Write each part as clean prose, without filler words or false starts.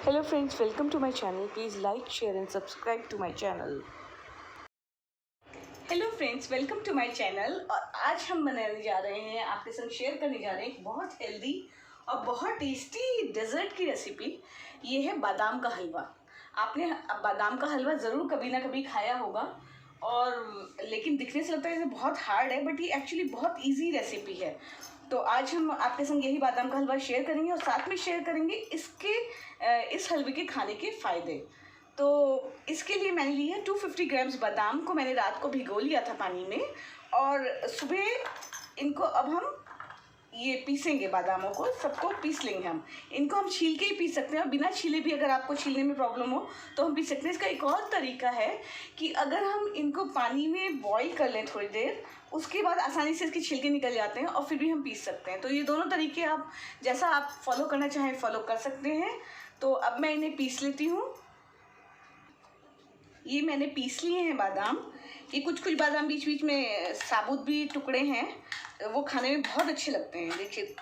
Hello friends, welcome to my channel. Please like, share and subscribe to my channel. Hello friends, welcome to my channel. और आज हम बनाने जा रहे हैं, आपके संग शेयर करने जा रहे हैं एक बहुत हेल्दी और बहुत टेस्टी डेजर्ट की रेसिपी। ये है बादाम का हलवा। आपने बादाम का हलवा ज़रूर कभी ना कभी खाया होगा, और लेकिन दिखने से लगता है जैसे बहुत हार्ड है, बट ये एक्चुअली बहुत इजी रेसिपी है। तो आज हम आपके संग यही बादाम का हलवा शेयर करेंगे और साथ में शेयर करेंगे इस हलवे के खाने के फ़ायदे। तो इसके लिए मैंने ली है 250 ग्राम्स बादाम को मैंने रात को भिगो लिया था पानी में, और सुबह इनको अब हम ये पीसेंगे। बादामों को सबको पीस लेंगे हम। इनको हम छील के ही पीस सकते हैं, और बिना छीले भी अगर आपको छीलने में प्रॉब्लम हो तो हम पीस सकते हैं। इसका एक और तरीका है कि अगर हम इनको पानी में बॉईल कर लें थोड़ी देर, उसके बाद आसानी से इसके छिलके निकल जाते हैं और फिर भी हम पीस सकते हैं। तो ये दोनों तरीके आप जैसा आप फॉलो करना चाहें फॉलो कर सकते हैं। तो अब मैं इन्हें पीस लेती हूँ। ये मैंने पीस लिए हैं बादाम। ये कुछ बादाम बीच बीच में साबुत भी टुकड़े हैं, वो खाने में बहुत अच्छे लगते हैं। देखिए,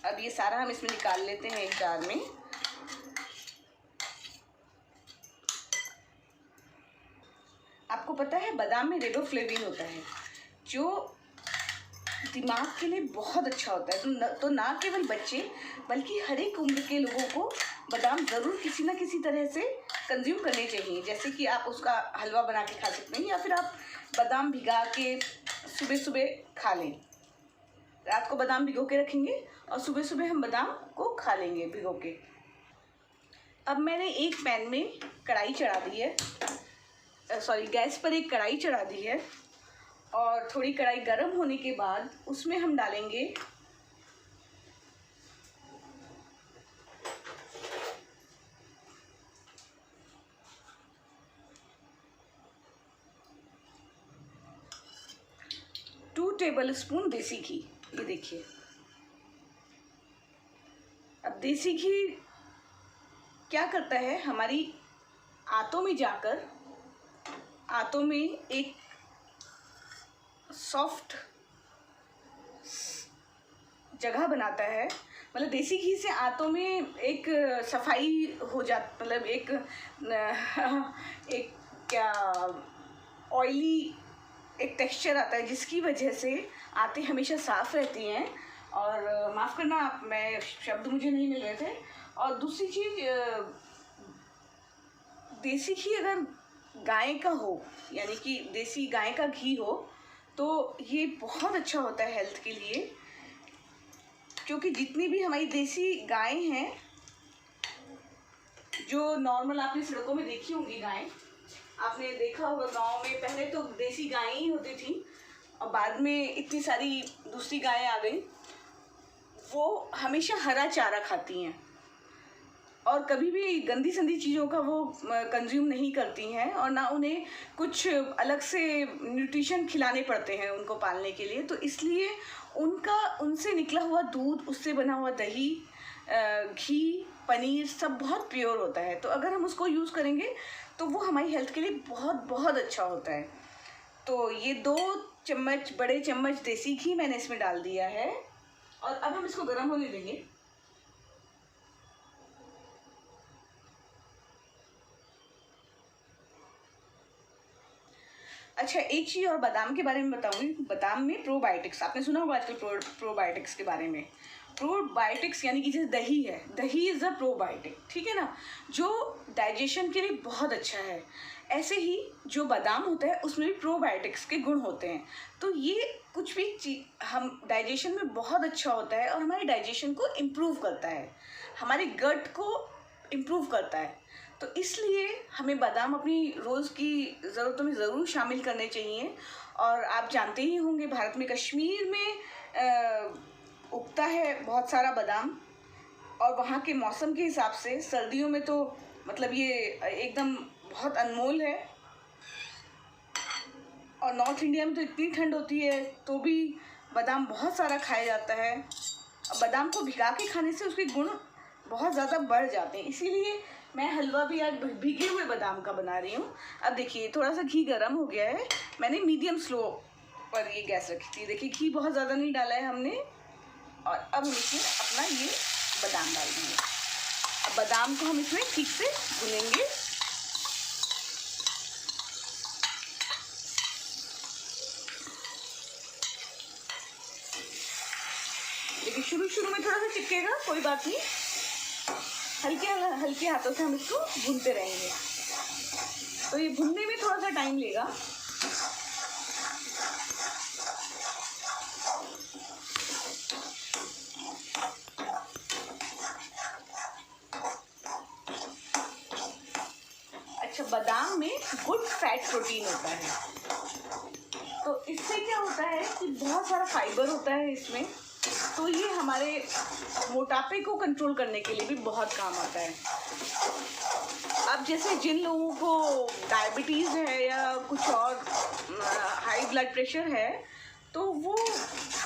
अब ये सारा हम इसमें निकाल लेते हैं एक जार में। आपको पता है बादाम में रेबोफ्लेविन होता है, जो दिमाग के लिए बहुत अच्छा होता है। तो ना केवल बच्चे बल्कि हर एक उम्र के लोगों को बादाम ज़रूर किसी ना किसी तरह से कंज्यूम करने चाहिए। जैसे कि आप उसका हलवा बना के खा सकते हैं, या फिर आप बादाम भिगा के सुबह सुबह खा लें। रात को बादाम भिगो के रखेंगे और सुबह सुबह हम बादाम को खा लेंगे भिगो के। अब मैंने एक पैन में कढ़ाई चढ़ा दी है, गैस पर एक कढ़ाई चढ़ा दी है, और थोड़ी कढ़ाई गर्म होने के बाद उसमें हम डालेंगे टेबल स्पून देसी घी। ये देखिए, अब देसी घी क्या करता है, हमारी आंतों में जाकर आंतों में एक सॉफ्ट जगह बनाता है। मतलब देसी घी से आंतों में एक सफाई हो जाती, मतलब एक क्या ऑयली एक टेक्सचर आता है, जिसकी वजह से आंतें हमेशा साफ़ रहती हैं। और माफ़ करना, मैं शब्द मुझे नहीं मिल रहे थे। और दूसरी चीज़, देसी घी अगर गाय का हो, यानी कि देसी गाय का घी हो, तो ये बहुत अच्छा होता है हेल्थ के लिए। क्योंकि जितनी भी हमारी देसी गायें हैं, जो नॉर्मल आपने सड़कों में देखी होंगी गायें, आपने देखा होगा गांव में पहले तो देसी गायें ही होती थी, और बाद में इतनी सारी दूसरी गायें आ गई। वो हमेशा हरा चारा खाती हैं और कभी भी गंदी संदी चीज़ों का वो कंज्यूम नहीं करती हैं, और ना उन्हें कुछ अलग से न्यूट्रिशन खिलाने पड़ते हैं उनको पालने के लिए। तो इसलिए उनसे निकला हुआ दूध, उससे बना हुआ दही, घी, पनीर सब बहुत प्योर होता है। तो अगर हम उसको यूज़ करेंगे तो वो हमारी हेल्थ के लिए बहुत बहुत अच्छा होता है। तो ये 2 चम्मच, बड़े चम्मच देसी घी मैंने इसमें डाल दिया है, और अब हम इसको गर्म होने देंगे। अच्छा, एक चीज़ और बादाम के बारे में बताऊंगी। बादाम में प्रोबायोटिक्स, आपने सुना होगा आजकल प्रोबायोटिक्स के बारे में। प्रोबायोटिक्स यानी कि जैसे दही है, दही इज़ अ प्रोबायोटिक, ठीक है ना, जो डाइजेशन के लिए बहुत अच्छा है। ऐसे ही जो बादाम होता है उसमें भी प्रोबायोटिक्स के गुण होते हैं। तो ये कुछ भी चीज़ हम डाइजेशन में बहुत अच्छा होता है, और हमारे डाइजेशन को इम्प्रूव करता है, हमारे गट को इम्प्रूव करता है। तो इसलिए हमें बादाम अपनी रोज़ की ज़रूरतों में ज़रूर शामिल करने चाहिए। और आप जानते ही होंगे, भारत में कश्मीर में उगता है बहुत सारा बादाम, और वहाँ के मौसम के हिसाब से सर्दियों में तो मतलब ये एकदम बहुत अनमोल है। और नॉर्थ इंडिया में तो इतनी ठंड होती है तो भी बादाम बहुत सारा खाया जाता है। बादाम को भिगा के खाने से उसके गुण बहुत ज़्यादा बढ़ जाते हैं। इसीलिए मैं हलवा भी आज भीगे हुए बादाम का बना रही हूँ। अब देखिए, थोड़ा सा घी गर्म हो गया है। मैंने मीडियम स्लो पर ये गैस रखी थी। देखिए, घी बहुत ज़्यादा नहीं डाला है हमने। और अब हम इसमें अपना ये बादाम डाल देंगे। अब बादाम को हम इसमें ठीक से भुनेंगे। देखिए शुरू में थोड़ा सा चिपकेगा, कोई बात नहीं, हल्के हाथों से हम इसको भूनते रहेंगे। तो ये भुनने में थोड़ा सा टाइम लेगा। अच्छा, बादाम में गुड फैट प्रोटीन होता है, तो इससे क्या होता है कि बहुत सारा फाइबर होता है इसमें, तो ये हमारे मोटापे को कंट्रोल करने के लिए भी बहुत काम आता है। अब जैसे जिन लोगों को डायबिटीज़ है या कुछ और हाई ब्लड प्रेशर है, तो वो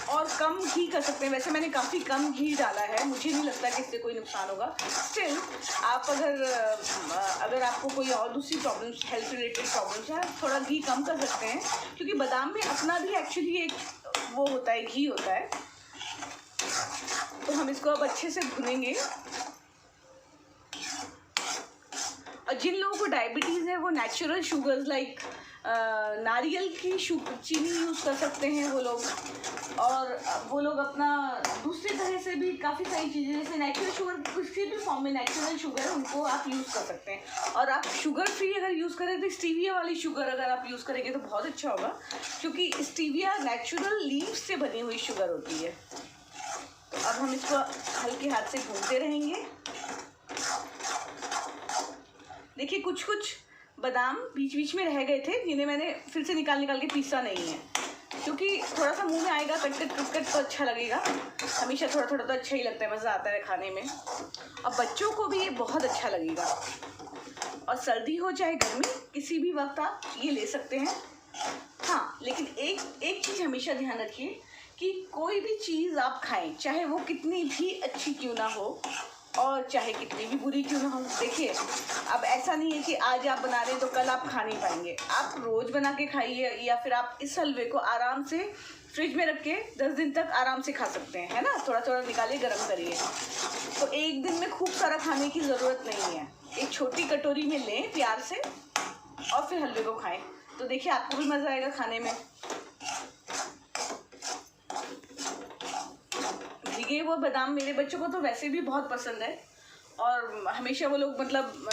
और कम घी कर सकते हैं। वैसे मैंने काफ़ी कम घी डाला है, मुझे नहीं लगता कि इससे कोई नुकसान होगा। स्टिल आप अगर आपको कोई और दूसरी प्रॉब्लम्स, हेल्थ रिलेटेड प्रॉब्लम्स है, थोड़ा घी कम कर सकते हैं, क्योंकि बादाम में अपना भी एक्चुअली एक वो होता है, घी होता है। तो हम इसको अब अच्छे से भुनेंगे। और जिन लोगों को डायबिटीज़ है वो नेचुरल शुगर्स लाइक नारियल की चीनी यूज़ कर सकते हैं वो लोग, और वो लोग अपना दूसरी तरह से भी काफ़ी सारी चीज़ें, जैसे नेचुरल शुगर, किसी भी फॉर्म में नेचुरल शुगर उनको आप यूज़ कर सकते हैं। और आप शुगर फ्री अगर यूज़ करें तो स्टीविया वाली शुगर अगर आप यूज़ करेंगे तो बहुत अच्छा होगा, क्योंकि स्टीविया नेचुरल लीव्स से बनी हुई शुगर होती है। तो अब हम इसको हल्के हाथ से भूनते रहेंगे। देखिए कुछ बादाम बीच बीच में रह गए थे, जिन्हें मैंने फिर से निकाल के पीसा नहीं है, क्योंकि थोड़ा सा मुंह में आएगा कट तो अच्छा लगेगा। हमेशा थोड़ा तो अच्छा ही लगता है, मज़ा आता है खाने में, और बच्चों को भी ये बहुत अच्छा लगेगा। और सर्दी हो चाहे गर्मी, किसी भी वक्त आप ये ले सकते हैं। हाँ, लेकिन एक चीज़ हमेशा ध्यान रखिए कि कोई भी चीज़ आप खाएं, चाहे वो कितनी भी अच्छी क्यों ना हो और चाहे कितनी भी बुरी क्यों ना हो। देखिए अब ऐसा नहीं है कि आज आप बना रहे हैं तो कल आप खा नहीं पाएंगे। आप रोज़ बना के खाइए, या फिर आप इस हलवे को आराम से फ्रिज में रख के 10 दिन तक आराम से खा सकते हैं, है ना। थोड़ा निकालिए, गर्म करिए। तो एक दिन में खूब सारा खाने की ज़रूरत नहीं है। एक छोटी कटोरी में लें प्यार से और फिर हलवे को खाएं, तो देखिए आपको भी मज़ा आएगा खाने में। भीगे वो बादाम मेरे बच्चों को तो वैसे भी बहुत पसंद है, और हमेशा वो लोग मतलब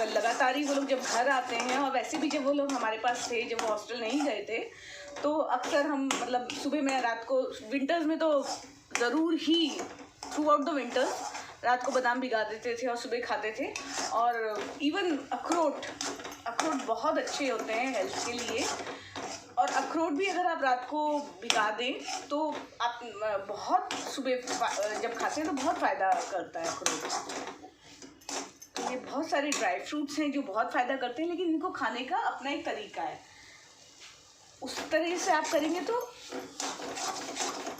लगातार ही वो लोग जब घर आते हैं, और वैसे भी जब वो लोग हमारे पास थे, जब वो हॉस्टल नहीं गए थे, तो अक्सर हम मतलब सुबह में, रात को, विंटर्स में तो ज़रूर ही थ्रू आउट द विंटर रात को बादाम भिगा देते थे और सुबह खाते थे। और इवन अखरोट बहुत अच्छे होते हैं हेल्थ के लिए, और अखरोट भी अगर आप रात को भिगा दें तो आप बहुत सुबह जब खाते हैं तो बहुत फ़ायदा करता है अखरोट। तो ये बहुत सारे ड्राई फ्रूट्स हैं जो बहुत फ़ायदा करते हैं, लेकिन इनको खाने का अपना एक तरीका है। उस तरह से आप करेंगे तो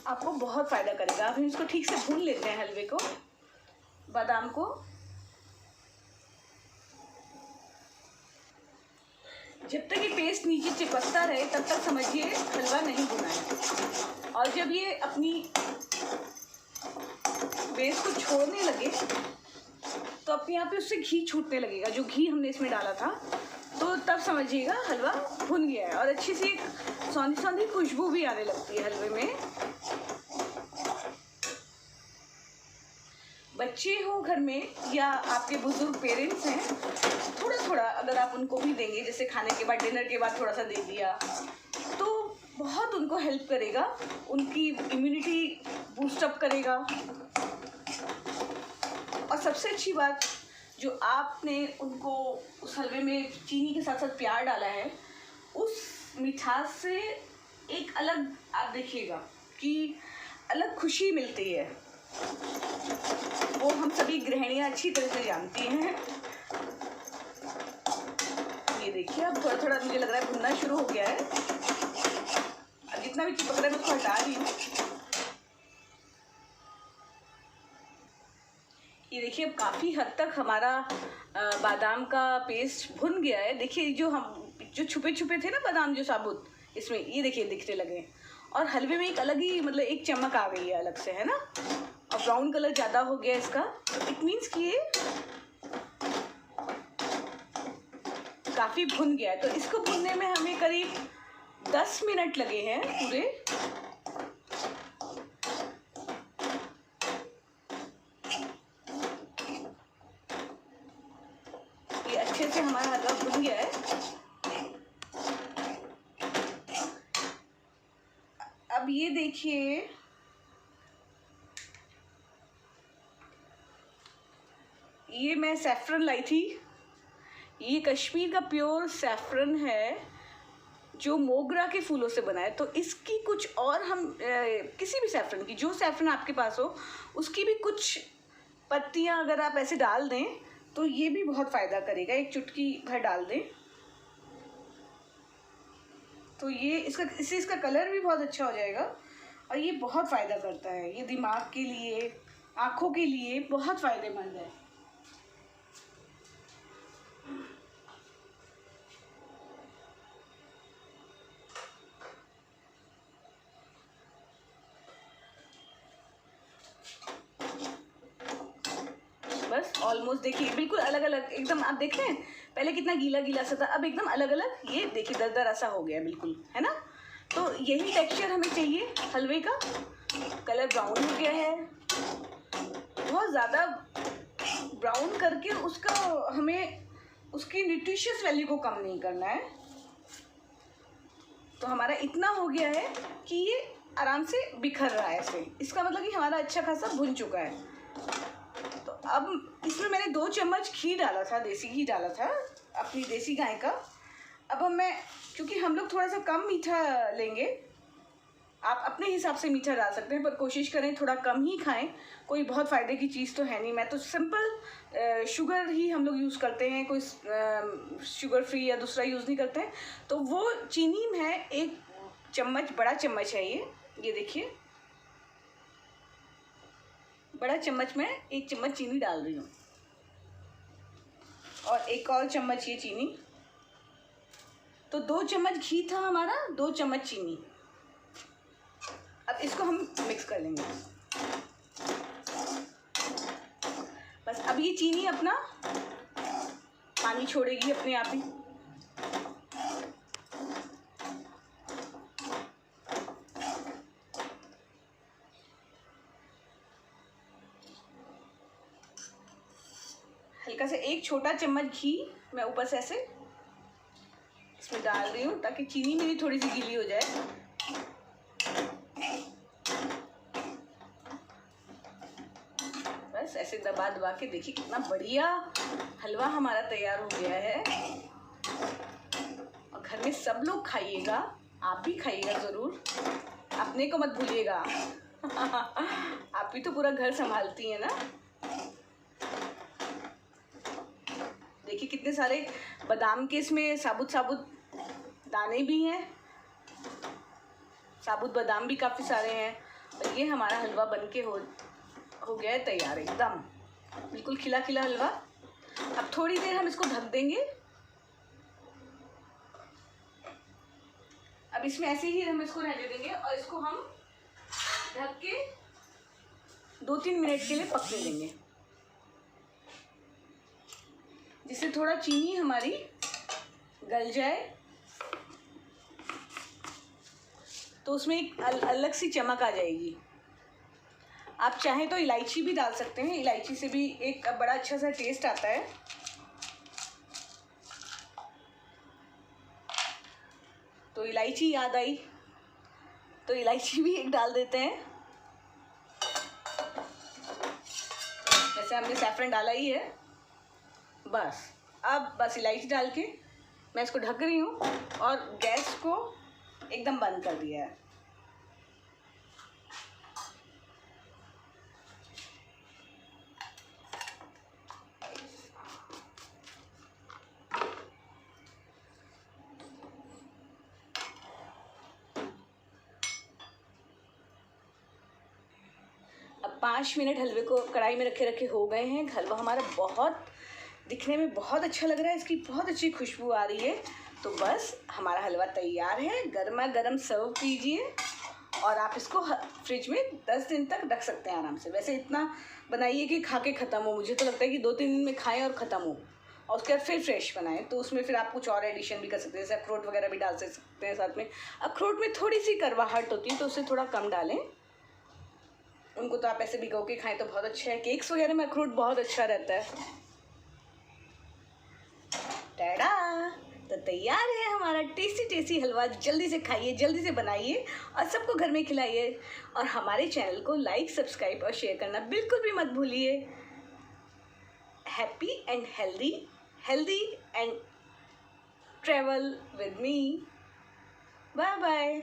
आपको बहुत फ़ायदा करेगा। अब हम इसको ठीक से भून लेते हैं, हलवे को, बादाम को। जब तक ये पेस्ट नीचे चिपकता रहे तब तक समझिए हलवा नहीं भुना है। और जब ये अपनी बेस को छोड़ने लगे तो अपने आप ही उससे घी छूटने लगेगा, जो घी हमने इसमें डाला था, तो तब समझिएगा हलवा भुन गया है। और अच्छी सी एक सौंधी खुशबू भी आने लगती है हलवे में। बच्चे हो घर में या आपके बुजुर्ग पेरेंट्स हैं, थोड़ा अगर आप उनको भी देंगे, जैसे खाने के बाद, डिनर के बाद थोड़ा सा दे दिया, तो बहुत उनको हेल्प करेगा, उनकी इम्यूनिटी बूस्टअप करेगा। और सबसे अच्छी बात, जो आपने उनको उस हलवे में चीनी के साथ साथ प्यार डाला है, उस मिठास से एक अलग, आप देखिएगा कि अलग खुशी मिलती है। वो हम सभी गृहिणियाँ अच्छी तरह से जानती हैं। ये देखिए अब थोड़ा मुझे लग रहा है भुनना शुरू हो गया है। अब जितना भी चिपक रहा है मैं उसको हटा रही हूँ। ये देखिए अब काफ़ी हद तक हमारा बादाम का पेस्ट भुन गया है। देखिए जो छुपे थे ना बादाम, जो साबुत, इसमें ये देखिए दिखने लगे, और हलवे में एक अलग ही मतलब एक चमक आ गई है अलग से, है ना। और ब्राउन कलर ज़्यादा हो गया इसका, तो इट मीन्स कि ये काफ़ी भुन गया है। तो इसको भुनने में हमें करीब 10 मिनट लगे हैं पूरे। ये अच्छे से हमारा हलवा भुन गया है। अब ये देखिए, ये मैं सैफरन लाई थी। ये कश्मीर का प्योर सैफरन है जो मोगरा के फूलों से बना है। तो इसकी कुछ और हम किसी भी सैफरन की, जो सैफरन आपके पास हो उसकी भी कुछ पत्तियां अगर आप ऐसे डाल दें तो ये भी बहुत फ़ायदा करेगा। एक चुटकी भर डाल दें तो ये इससे इसका कलर भी बहुत अच्छा हो जाएगा और ये बहुत फ़ायदा करता है। ये दिमाग के लिए, आँखों के लिए बहुत फ़ायदेमंद है। बस ऑलमोस्ट देखिए बिल्कुल अलग अलग एकदम, आप देख रहे हैं पहले कितना गीला गीला सा था, अब एकदम अलग अलग ये देखिए दरदरा सा हो गया बिल्कुल, है ना। तो यही टेक्सचर हमें चाहिए हलवे का। कलर ब्राउन हो गया है, बहुत ज़्यादा ब्राउन करके उसका हमें उसकी न्यूट्रिशियस वैल्यू को कम नहीं करना है। तो हमारा इतना हो गया है कि ये आराम से बिखर रहा है ऐसे, इसका मतलब कि हमारा अच्छा खासा भुन चुका है। तो अब इसमें मैंने 2 चम्मच घी डाला था, देसी घी डाला था अपनी देसी गाय का। अब मैं, क्योंकि हम लोग थोड़ा सा कम मीठा लेंगे, आप अपने हिसाब से मीठा डाल सकते हैं पर कोशिश करें थोड़ा कम ही खाएं। कोई बहुत फ़ायदे की चीज़ तो है नहीं। मैं तो सिंपल शुगर ही हम लोग यूज़ करते हैं, कोई शुगर फ्री या दूसरा यूज़ नहीं करते हैं। तो वो चीनी में है 1 चम्मच, बड़ा चम्मच है ये देखिए बड़ा चम्मच में 1 चम्मच चीनी डाल रही हूँ और 1 और चम्मच ये चीनी। तो 2 चम्मच घी था हमारा, 2 चम्मच चीनी। अब इसको हम मिक्स कर लेंगे बस। अब ये चीनी अपना पानी छोड़ेगी अपने आप ही। हल्का से 1 छोटा चम्मच घी मैं ऊपर से ऐसे इसमें डाल रही हूँ ताकि चीनी मेरी थोड़ी सी गीली हो जाए। बस ऐसे दबा दबा के देखिए कितना बढ़िया हलवा हमारा तैयार हो गया है। और घर में सब लोग खाइएगा, आप भी खाइएगा ज़रूर, अपने को मत भूलिएगा। आप भी तो पूरा घर संभालती हैं ना। देखिए कितने सारे बादाम के इसमें साबुत साबुत दाने भी हैं, साबुत बादाम भी काफ़ी सारे हैं। और ये हमारा हलवा बनके हो गया है तैयार, एकदम बिल्कुल खिला खिला हलवा। अब थोड़ी देर हम इसको ढक देंगे। अब इसमें ऐसे ही हम इसको रहने देंगे और इसको हम ढक के 2-3 मिनट के लिए पकने देंगे, जिससे थोड़ा चीनी हमारी गल जाए तो उसमें एक अलग सी चमक आ जाएगी। आप चाहें तो इलायची भी डाल सकते हैं, इलायची से भी एक बड़ा अच्छा सा टेस्ट आता है। तो इलायची याद आई तो इलायची भी एक डाल देते हैं। वैसे हमने सैफरन डाला ही है। बस अब बस इलायची डाल के मैं इसको ढक रही हूँ और गैस को एकदम बंद कर दिया है। अब 5 मिनट हलवे को कढ़ाई में रखे रखे हो गए हैं। हलवा हमारा बहुत दिखने में बहुत अच्छा लग रहा है, इसकी बहुत अच्छी खुशबू आ रही है। तो बस हमारा हलवा तैयार है, गर्मा गर्म सर्व कीजिए और आप इसको फ्रिज में 10 दिन तक रख सकते हैं आराम से। वैसे इतना बनाइए कि खा के ख़त्म हो, मुझे तो लगता है कि 2-3 दिन में खाएं और ख़त्म हो, और उसके बाद फिर फ्रेश बनाएं। तो उसमें फिर आप कुछ और एडिशन भी कर सकते हैं, जैसे अखरोट वगैरह भी डाल सकते हैं साथ में। अखरोट में थोड़ी सी कड़वाहट होती है तो उससे थोड़ा कम डालें। उनको तो आप ऐसे भिगो के खाएं तो बहुत अच्छा है। केक्स वगैरह में अखरोट बहुत अच्छा रहता है। टाडा! तो तैयार है हमारा टेस्टी टेस्टी हलवा। जल्दी से खाइए, जल्दी से बनाइए और सबको घर में खिलाइए। और हमारे चैनल को लाइक, सब्सक्राइब और शेयर करना बिल्कुल भी मत भूलिए। Happy and healthy and travel with me. Bye bye.